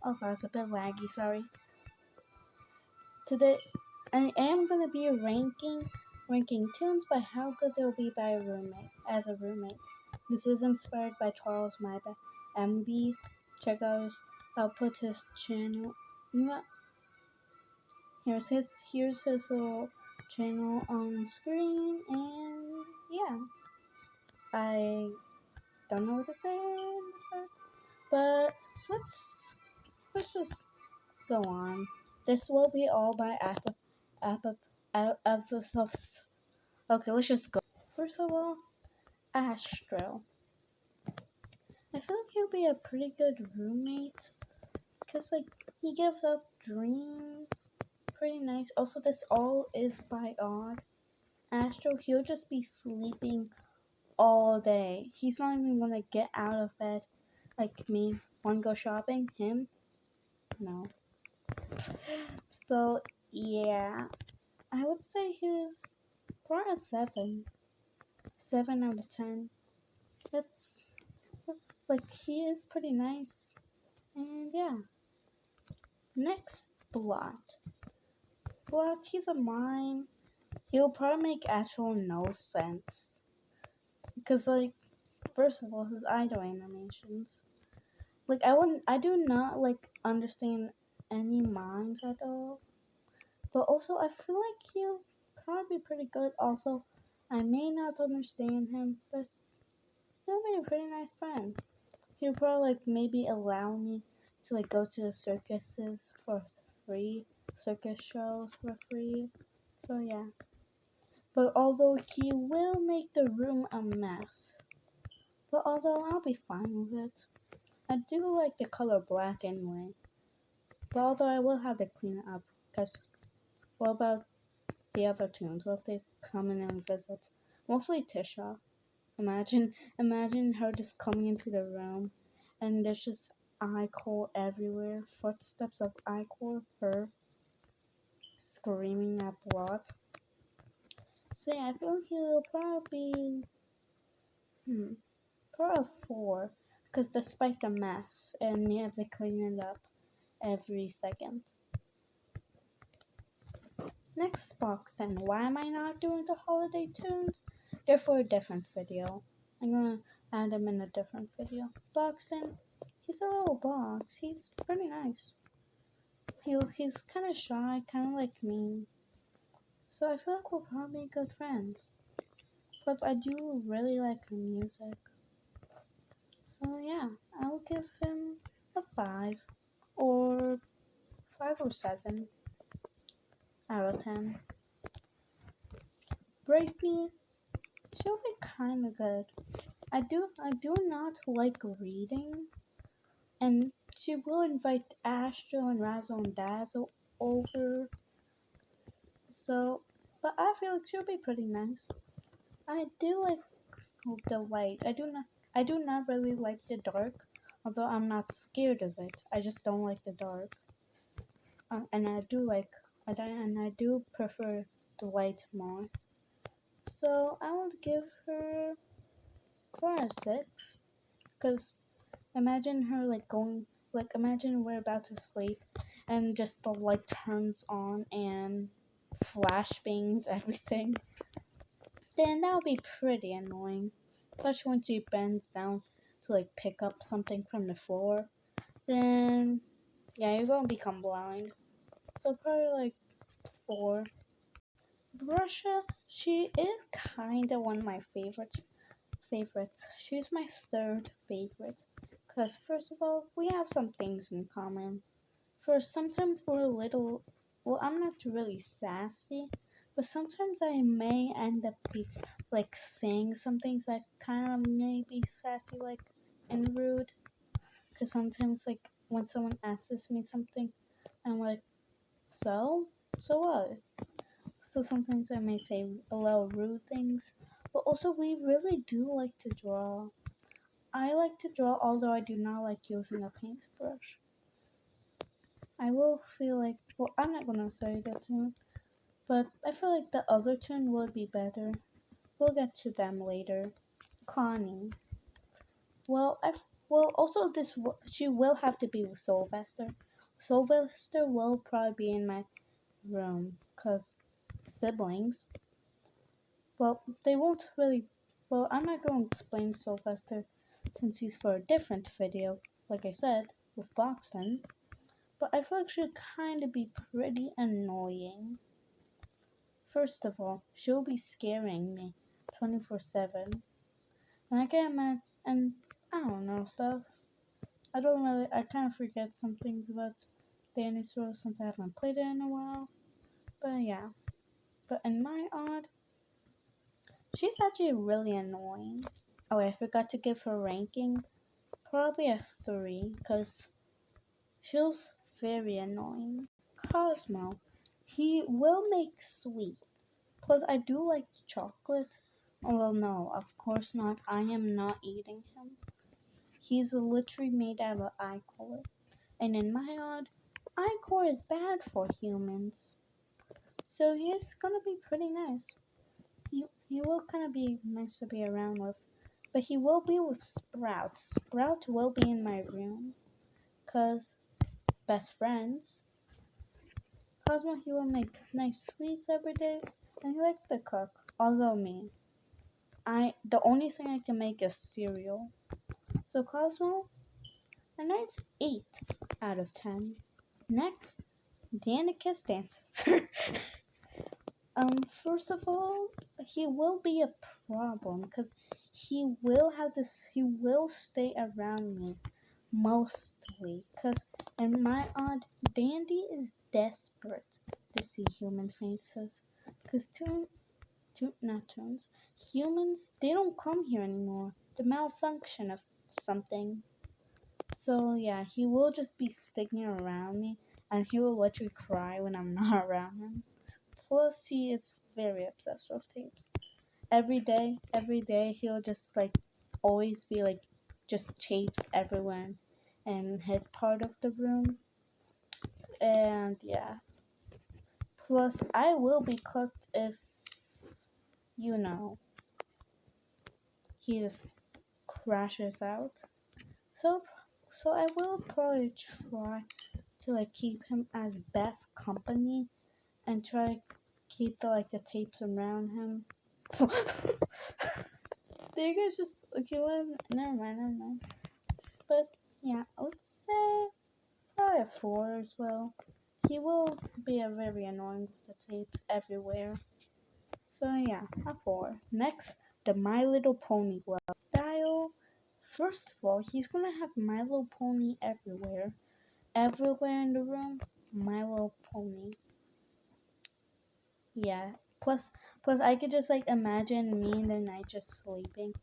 Oh god, it's a bit laggy, sorry. Today, I am gonna be ranking tunes by how good they'll be by a roommate, as a roommate. This is inspired by CharlesMB. Check out, I'll put his channel. You know what? Here's his little channel on screen, and yeah, I don't know what to say in the start, but let's just go on. This will be all by Apple. Okay, let's just go. First of all, Astro. I feel like he'll be a pretty good roommate, cause like he gives up dreams. Pretty nice. Also, this all is by odd. Astro, he'll just be sleeping all day. He's not even gonna get out of bed like me. Wanna go shopping? Him? No. So yeah, I would say he's probably a 7. 7 out of 10. That's like he is pretty nice. And yeah. Next, Blot. Blot, he's a mime. He'll probably make actual no sense. Because like, first of all, his idol animations. Like I do not like understand any mimes at all. But also I feel like he'll probably be pretty good. Also, I may not understand him, but he'll be a pretty nice friend. He'll probably like maybe allow me to like go to the circuses for free, circus shows for free. So yeah. But although he will make the room a mess, but although I'll be fine with it. I do like the color black anyway. But although I will have to clean it up, because what about the other tunes? What if they come in and visit? Mostly Tisha. Imagine her just coming into the room, and there's just iCore everywhere. Footsteps of iCore, her screaming at Blot. So yeah, I feel like he'll probably probably a 4, because despite the mess, and me have to clean it up every second. Next box then, why am I not doing the holiday tunes? They're for a different video. I'm gonna add them in a different video. Boxton, he's a little box. He's pretty nice. He's kind of shy, kind of like me. So I feel like we're probably good friends. Plus, I do really like her music. So yeah, I'll give him a 5 or 5 or 7 out of 10. Break Me, she'll be kind of good. I do not like reading, and she will invite Astro and Razzle and Dazzle over. So, but I feel like she'll be pretty nice. I do like the light. I do not really like the dark, although I'm not scared of it. I just don't like the dark. And I do prefer the light more. So I would give her 4 or 6, because imagine her like going, like imagine we're about to sleep and just the light turns on and flashbangs everything. Then that would be pretty annoying. Especially when she bends down to like pick up something from the floor. Then yeah, you're gonna become blind. So probably like 4. Russia, she is kinda one of my favorites. She's my third favorite. Because, first of all, we have some things in common. First, sometimes we're a little. Well, I'm not really sassy, but sometimes I may end up like saying some things that kind of may be sassy, like, and rude. Because sometimes, like, when someone asks me something, I'm like, so? So what? So sometimes I may say a little rude things. But also, we really do like to draw. I like to draw, although I do not like using a paintbrush. I will feel like, well, I'm not gonna say that tune, but I feel like the other tune would be better. We'll get to them later. Connie. Well, Well, also she will have to be with Sylvester. Sylvester will probably be in my room, cause siblings. Well, they won't really. Well, I'm not going to explain Sylvester since he's for a different video, like I said, with boxing. But I feel like she'll kind of be pretty annoying. First of all, she'll be scaring me 24/7. And I get mad and I don't know stuff. I kind of forget some things about Danny's Rose since I haven't played it in a while. But yeah. But in my odd, she's actually really annoying. Oh, I forgot to give her ranking. Probably a 3, because she's very annoying. Cosmo, he will make sweets. Plus, I do like chocolate. Oh, well, no, of course not. I am not eating him. He's literally made out of ichor. And in my odd, ichor is bad for humans. So he's gonna be pretty nice. He will kind of be nice to be around with. But he will be with Sprout. Sprout will be in my room. Because best friends. Cosmo, he will make nice sweets every day. And he likes to cook. Although me. The only thing I can make is cereal. So Cosmo, a nice 8 out of 10. Next, Danicus Dancer. First of all, he will be a problem because he will stay around me mostly. Because in my odd, Dandy is desperate to see human faces. Because not toons, humans, they don't come here anymore. The malfunction of something. So yeah, he will just be sticking around me, and he will literally cry when I'm not around him. Plus, he is very obsessed with tapes. Every day, he'll just like always be like just tapes everywhere in his part of the room. And yeah. Plus, I will be cooked if you know he just crashes out. So, so I will probably try to like keep him as best company and try to keep the tapes around him. There you guys just okay. Well, never mind. But yeah, I would say probably a 4 as well. He will be a very annoying with the tapes everywhere. So yeah, a 4. Next, the My Little Pony style. First of all, he's gonna have My Little Pony everywhere. Everywhere in the room, My Little Pony. Yeah. Plus, I could just like imagine me in the night just sleeping,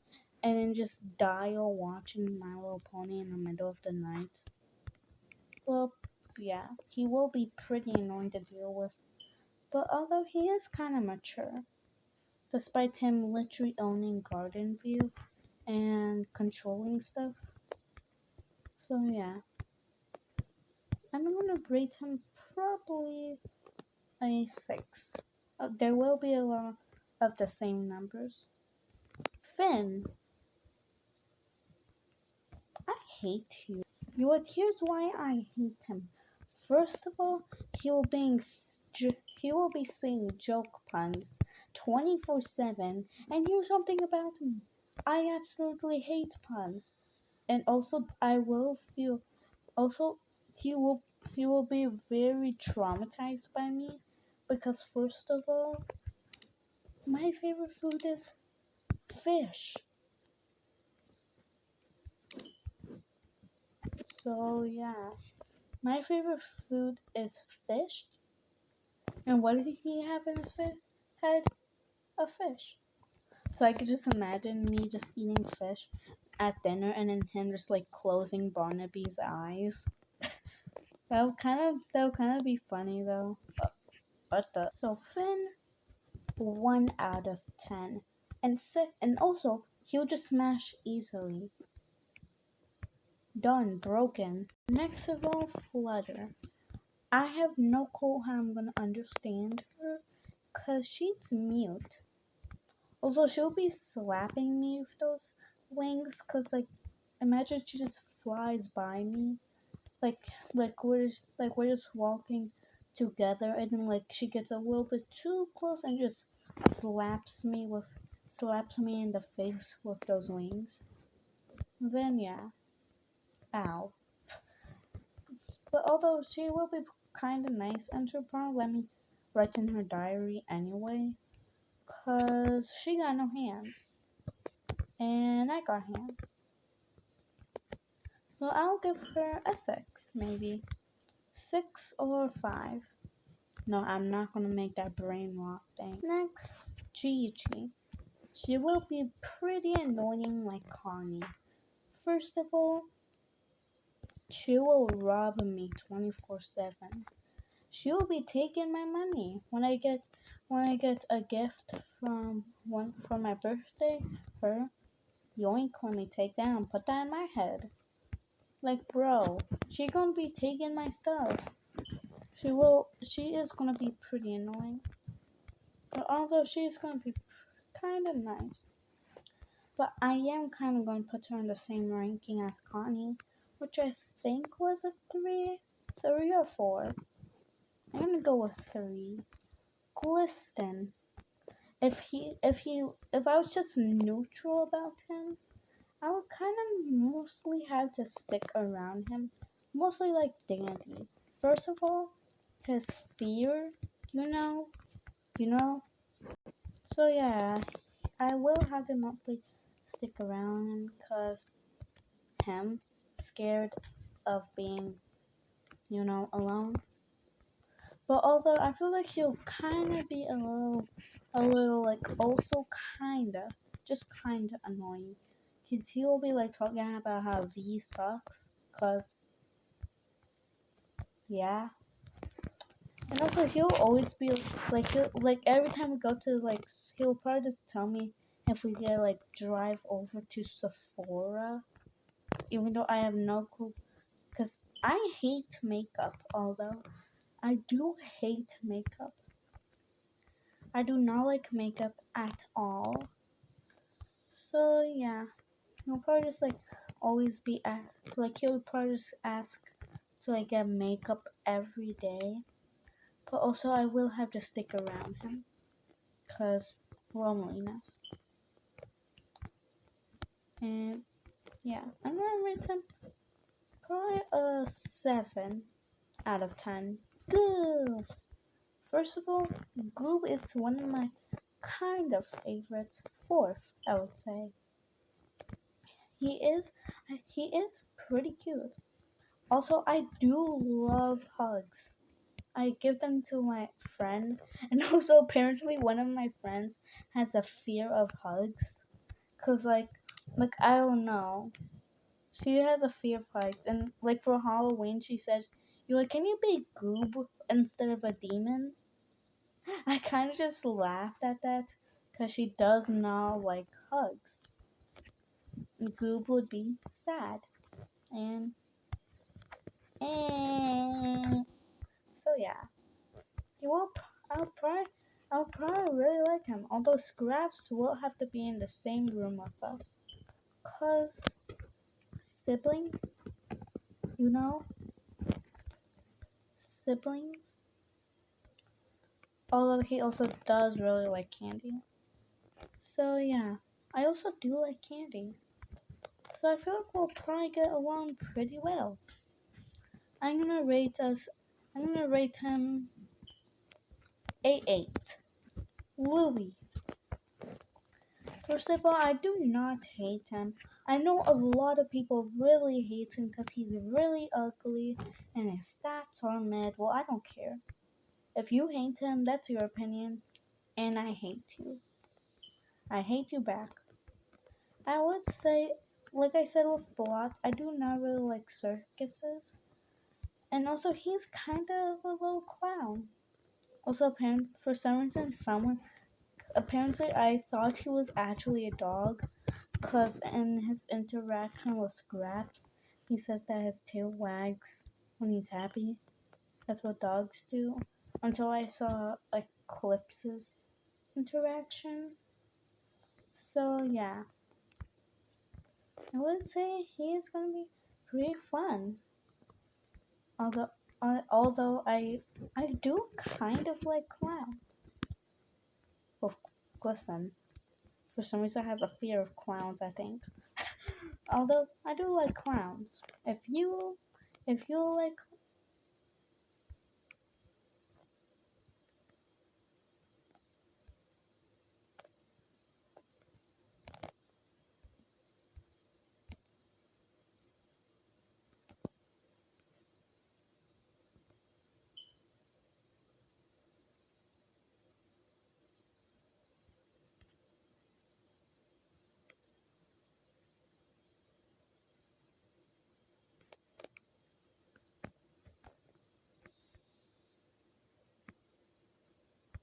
and then just Dial watching My Little Pony in the middle of the night. Well, yeah, he will be pretty annoying to deal with. But although he is kind of mature, despite him literally owning Garden View and controlling stuff. So yeah, I'm gonna rate him probably a 6. There will be a lot of the same numbers. Finn, I hate you. You know what? Here's why I hate him. First of all, he will be saying joke puns 24/7. And here's something about him. I absolutely hate puns. And also, I will feel. Also, he will he will be very traumatized by me because first of all, my favorite food is fish. So yeah, my favorite food is fish. And what did he have in his head? A fish. So I could just imagine me just eating fish at dinner and then him just like closing Barnaby's eyes. That would kind of be funny though. So Finn, 1 out of 10, and also he'll just smash easily. Done, broken. Next of all, Flutter. I have no clue how I'm gonna understand her, cause she's mute. Although she'll be slapping me with those wings, cause like imagine she just flies by me, like we're just walking together, and then like she gets a little bit too close and just slaps me in the face with those wings. Then yeah, ow. But although she will be kind of nice, and she'll probably let me write in her diary anyway, cause she got no hands, and I got hands. So I'll give her a 6, maybe 6 or 5. No, I'm not gonna make that brain lock thing. Next, Gigi. She will be pretty annoying like Connie. First of all, she will rob me 24/7. She will be taking my money when I get a gift from one for my birthday. Her yoink, let me take that and put that in my head. Like bro, she gonna be taking my stuff. She is gonna be pretty annoying. But although she's gonna be kind of nice. But I am kind of going to put her in the same ranking as Connie, which I think was a 3 or 4. I'm gonna go with 3. Glisten. If I was just neutral about him, I would kind of mostly have to stick around him. Mostly like Dandy. First of all, his fear, you know, you know. So yeah, I will have to mostly stick around him because him scared of being, alone. But although I feel like he'll kind of be a little like also just kinda annoying. Cause he will be like talking about how V sucks. Cause yeah, and also he'll always be like every time we go to he'll probably just tell me if we get like drive over to Sephora, even though I have no clue. Cause I hate makeup, although I do hate makeup. I do not like makeup at all. So yeah, he'll probably just always be he'll probably just ask to get makeup every day. But also I will have to stick around him because loneliness. And yeah, I'm gonna rate him probably a 7 out of 10. Good. First of all, Glue is one of my kind of favorites. Fourth, I would say. He is he is pretty cute. Also, I do love hugs. I give them to my friend, and also apparently one of my friends has a fear of hugs. Cause I don't know, she has a fear of hugs, and for Halloween she said, "You can you be Goob instead of a demon?" I kind of just laughed at that, cause she does not like hugs. Goob would be sad, and and so yeah, you will. I'll probably really like him. Although Scraps will have to be in the same room with us, cause siblings, you know, siblings. Although he also does really like candy. So yeah, I also do like candy. So I feel like we'll probably get along pretty well. I'm gonna rate us. I'm gonna rate him a 8. Louis. First of all, I do not hate him. I know a lot of people really hate him because he's really ugly and his stats are mid. Well, I don't care. If you hate him, that's your opinion, and I hate you. I hate you back. I would say, like I said with Blots, I do not really like circuses. And also, he's kind of a little clown. Also, apparently, for some reason, apparently, I thought he was actually a dog. Because in his interaction with Scraps, he says that his tail wags when he's happy. That's what dogs do. Until I saw Clips's interaction. So yeah. I would say he's gonna be pretty fun. Although, although I do kind of like clowns. Of course, then for some reason I have a fear of clowns. I think. Although I do like clowns. If you like,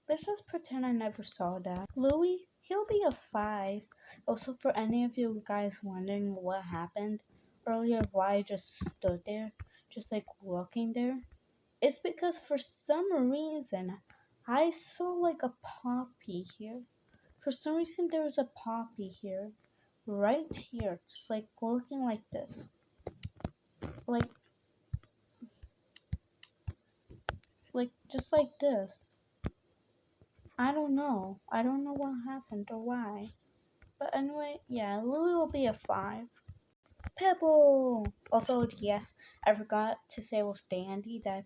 let's just pretend I never saw that. Louis, he'll be a 5. Also, for any of you guys wondering what happened earlier, why I just stood there, just like walking there, it's because for some reason I saw like a poppy here. For some reason there was a poppy here, right here, just like looking like this, like just like this. I don't know what happened or why. But anyway, yeah, Louis will be a 5. Pebble! Also, yes, I forgot to say with Dandy that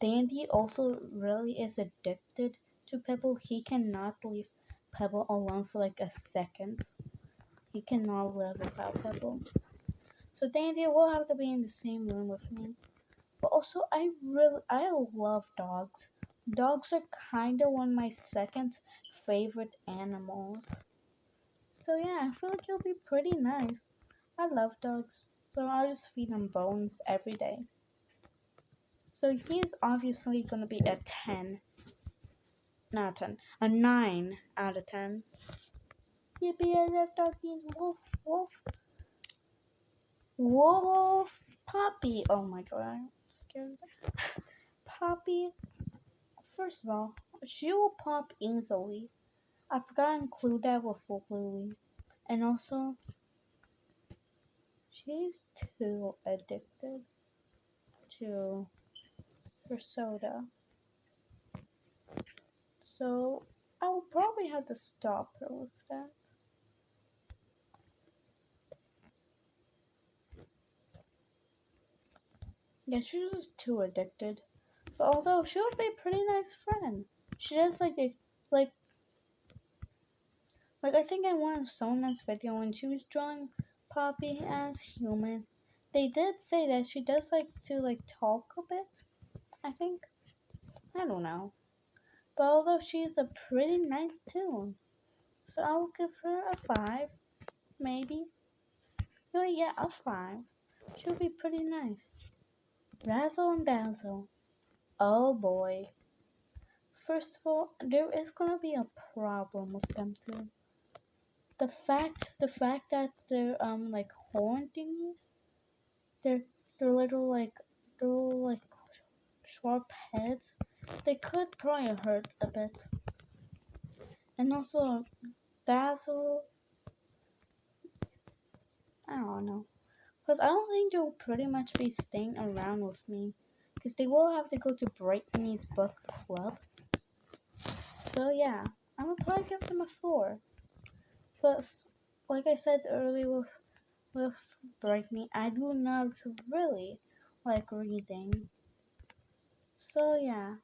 Dandy also really is addicted to Pebble. He cannot leave Pebble alone for like a second. He cannot live without Pebble. So Dandy will have to be in the same room with me. But also, I love dogs. Dogs are kinda one of my second favorite animals. So yeah, I feel like it'll be pretty nice. I love dogs, so I'll just feed him bones every day. So he's obviously gonna be a 10. Not a 10, a 9 out of 10. Yippee, I love doggies. Woof, woof, woof. Poppy. Oh my god, I'm scared. Poppy, first of all, she will pop easily. I forgot to include that with Louie. And also, she's too addicted to her soda. So I will probably have to stop her with that. Yeah, she's just too addicted. But although she would be a pretty nice friend. She does like I think in one of Sona's video when she was drawing Poppy as human, they did say that she does like to like talk a bit. I think. I don't know. But although she's a pretty nice too. So I will give her a 5, maybe. Oh yeah, a 5. She'll be pretty nice. Razzle and Dazzle. Oh boy. First of all, there is gonna be a problem with them too. The fact that they're like horn thingies, they're they're little sharp heads. They could probably hurt a bit. And also Dazzle, I don't know. Because I don't think they'll pretty much be staying around with me. Because they will have to go to Brittany's book club. So yeah, I would probably give them a 4. But like I said earlier with Brittany, I do not really like reading. So yeah,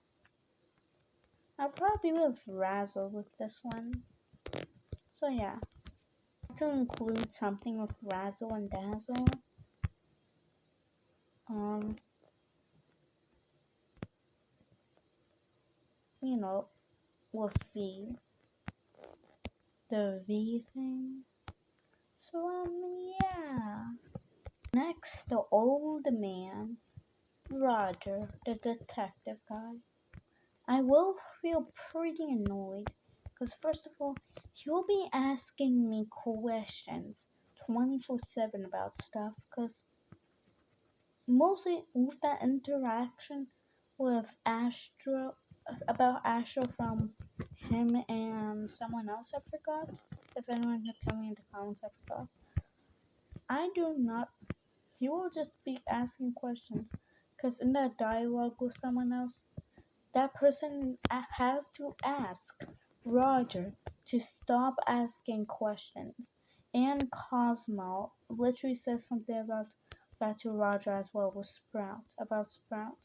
I'll probably with Razzle with this one. So yeah, to include something with Razzle and Dazzle. Um, you know, with the V thing. So yeah. Next, the old man, Roger, the detective guy. I will feel pretty annoyed because first of all, he'll be asking me questions 24/7 about stuff because mostly with that interaction with Astro about Astro from him and someone else I forgot. If anyone could tell me in the comments, I forgot. I do not. He will just be asking questions. Because in that dialogue with someone else, that person has to ask Roger to stop asking questions. And Cosmo literally says something about that to Roger as well with Sprout, about Sprout.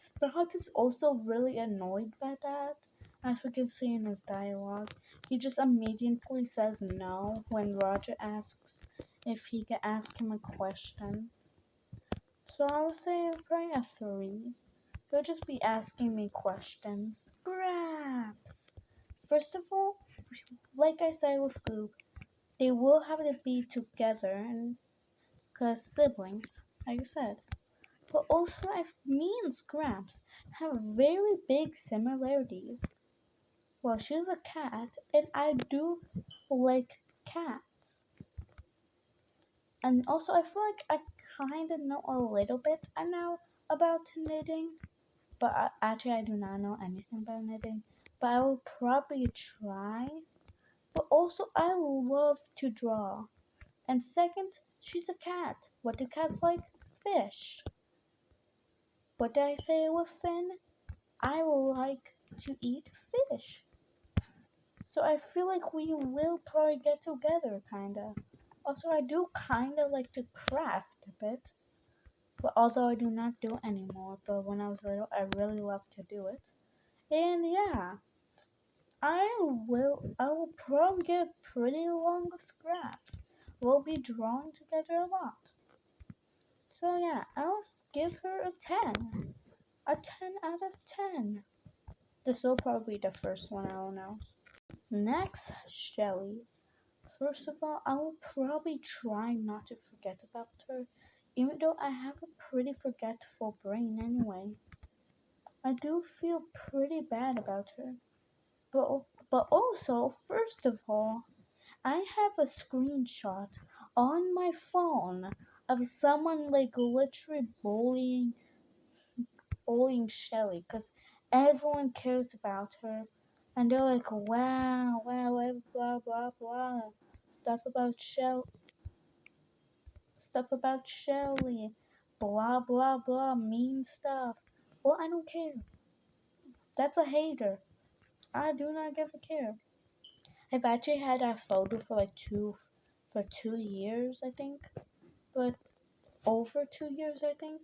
Sprout is also really annoyed by that, as we can see in his dialogue. He just immediately says no when Roger asks if he can ask him a question. So I would say probably a 3. They'll just be asking me questions. Scraps! First of all, like I said with Goop, they will have to be together and because siblings, like I said. But also, me and Scraps have very big similarities. Well, she's a cat, and I do like cats. And also, I feel like I kind of know a little bit now about knitting. But actually, I do not know anything about knitting. But I will probably try. But also, I love to draw. And second, she's a cat. What do cats like? Fish. What did I say with Finn? I like to eat fish. So I feel like we will probably get together, kinda. Also, I do kinda like to craft a bit. But although I do not do it anymore, but when I was little, I really loved to do it. And yeah, I will probably get pretty long of scraps. We'll be drawing together a lot. So yeah, I'll give her a 10. A 10 out of 10. This will probably be the first one I'll know. Next, Shelly. First of all, I will probably try not to forget about her, even though I have a pretty forgetful brain anyway. I do feel pretty bad about her. But also, first of all, I have a screenshot on my phone of someone like literally bullying Shelly because everyone cares about her. And they're like, wow, blah, blah, blah. Stuff about Shell, stuff about Shelly. Blah, blah, blah, mean stuff. Well, I don't care. That's a hater. I do not give a care. I've actually had that photo for like 2 years, I think. But over 2 years, I think.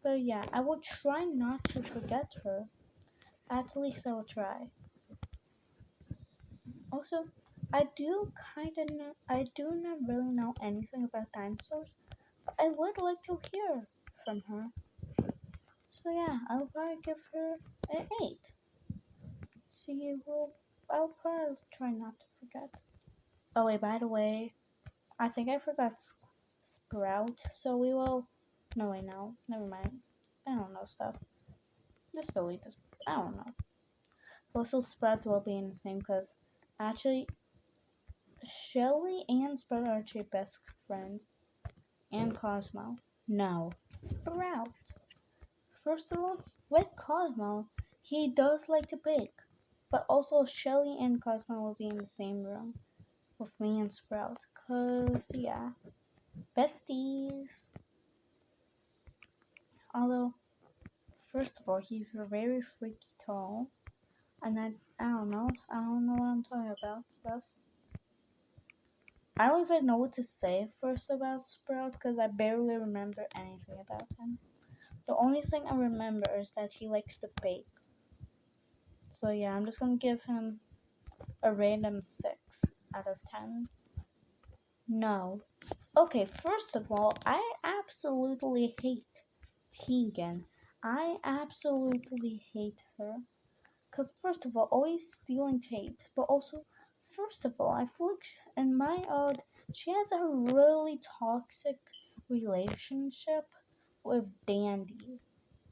But yeah, I will try not to forget her. At least I will try. Also, I do not really know anything about dinosaurs, but I would like to hear from her. So yeah, I'll probably give her an 8. I'll probably try not to forget. Oh wait, by the way, I think I forgot Sprout, so we will, no wait, no, never mind. I don't know stuff. Just delete this, I don't know. Also, Sprout will be in the same because actually, Shelly and Sprout are actually best friends. And Cosmo. No. Sprout. First of all, with Cosmo, he does like to bake. But also, Shelly and Cosmo will be in the same room with me and Sprout. Cause, yeah. Besties. Although, first of all, he's very freaky tall. And I don't know. I don't know what I'm talking about. Stuff. I don't even know what to say first about Sprout because I barely remember anything about him. The only thing I remember is that he likes to bake. So yeah, I'm just gonna give him a random 6 out of 10. No. Okay, first of all, I absolutely hate Tegan. I absolutely hate her. Because first of all, always stealing tapes. But also, first of all, I feel like in my odd, she has a really toxic relationship with Dandy.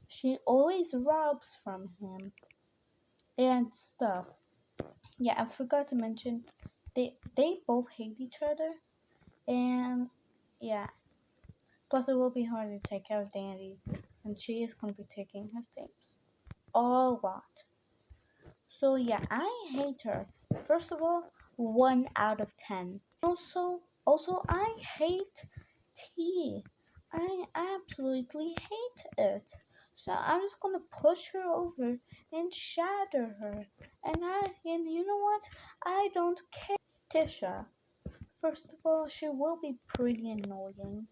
She always robs from him and stuff. Yeah, I forgot to mention they both hate each other, and yeah. Plus, it will be hard to take care of Dandy, and she is gonna be taking his tapes a lot. So yeah, I hate her. First of all, 1 out of 10. Also, Also, I hate tea. I absolutely hate it. So I'm just gonna push her over and shatter her. And you know what? I don't care. Tisha. First of all, she will be pretty annoying.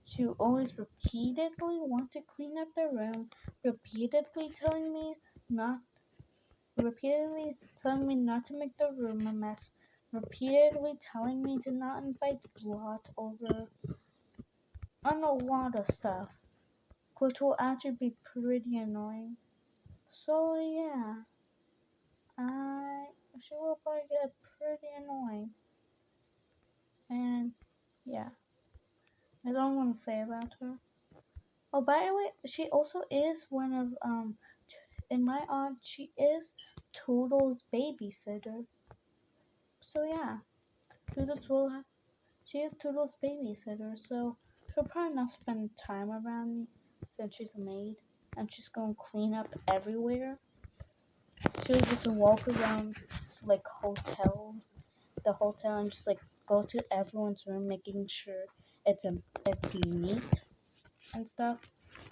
She always repeatedly want to clean up the room, repeatedly telling me not repeatedly telling me not to make the room a mess, repeatedly telling me to not invite blot over on a lot of stuff, which will actually be pretty annoying. So yeah, I she will probably get pretty annoying, and yeah, I don't want to say about her. Oh, by the way, she also is one of in my aunt, she is Toodle's babysitter. So yeah, Toodles will have she is Toodle's babysitter, so she'll probably not spend time around me since she's a maid and she's gonna clean up everywhere. She'll just walk around like the hotel, and just like go to everyone's room, making sure it's neat and stuff.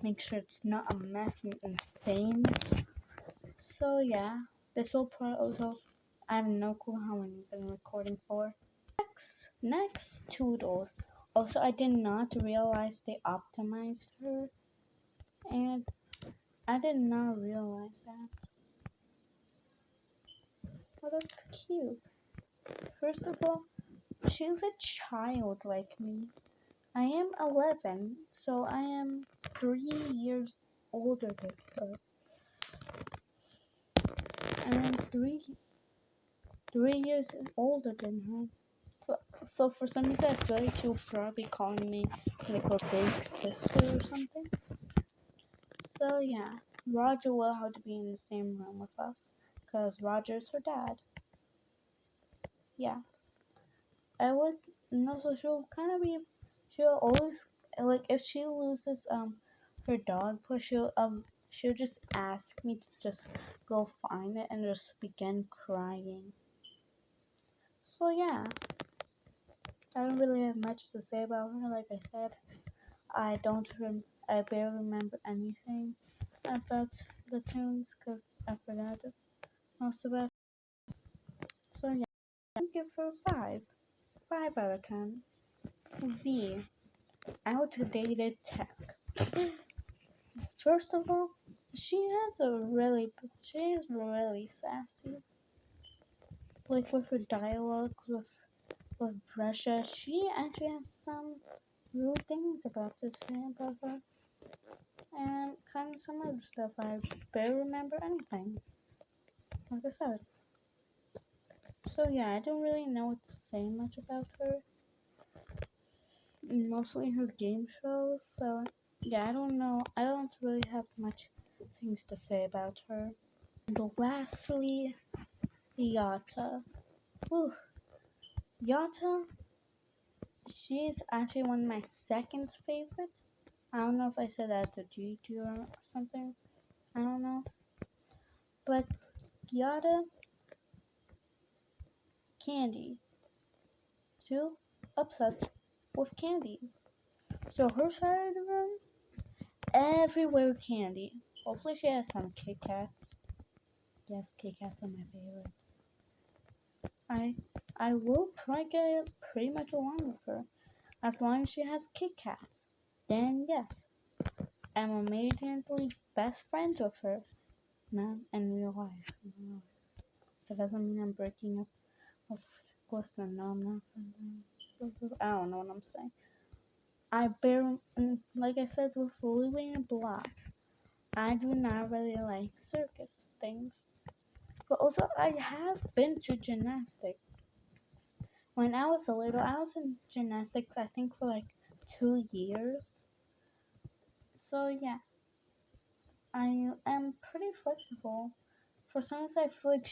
Make sure it's not a mess and insane. So yeah, this will probably also I have no clue how long I've been recording for. Next, Toodles. Also, I did not realize they optimized her, and I did not realize that. Oh, that's cute. First of all, she's a child like me. I am 11, so I am 3 years older than her. I am 3 years older than her. So for some reason, I feel like she'll probably be calling me like her big sister or something. So yeah, Roger will have to be in the same room with us, cause Roger's her dad. Yeah, I would. No, so she'll kind of be. She'll always like if she loses her dog push. She'll just ask me to just go find it and just begin crying. So yeah, I don't really have much to say about her. Like I said, I barely remember anything about the tunes because I forgot most of it. So yeah, I give her 5 out of 10. V. Outdated tech. First of all, she is really sassy. Like with her dialogue with Brescia, she actually has some rude things about to say about her. And kind of some other stuff I barely remember anything. Like I said. So yeah, I don't really know what to say much about her. Mostly her game shows, so yeah, I don't know. I don't really have much things to say about her. And lastly, Yata. Whew. Yata, she's actually one of my second favorites. I don't know if I said that to Gigi or something. I don't know. But Yata, Candy. Too obsessed with candy. So her side of the room, everywhere candy. Hopefully she has some Kit Kats. Yes, Kit Kats are my favorite. I I will probably get pretty much along with her as long as she has Kit Kats. Then yes, I'm immediately best friends with her. Not in real life. No. That doesn't mean I'm breaking up with them. No, I'm not friends. I don't know what I'm saying. Like I said with Louie and Block, I do not really like circus things. But also, I have been to gymnastics. When I was little, I was in gymnastics, I think, for like 2 years. So yeah, I am pretty flexible. For some reason, I feel like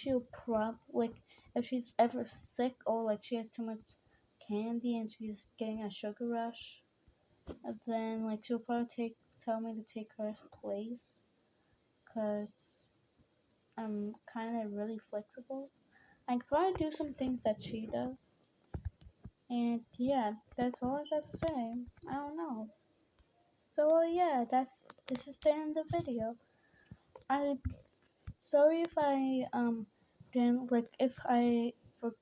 like, if she's ever sick or like she has too much candy and she's getting a sugar rush, then like she'll probably tell me to take her place, cause I'm kind of really flexible. I could probably do some things that she does. And yeah, that's all I got to say. I don't know. So yeah, this is the end of the video. I sorry if I didn't like if I for,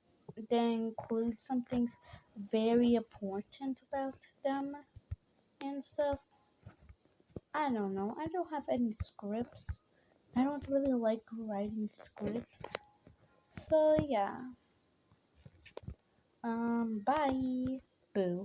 didn't include some things very important about them and stuff. I don't know. I don't have any scripts. I don't really like writing scripts. So yeah. Bye. Boo.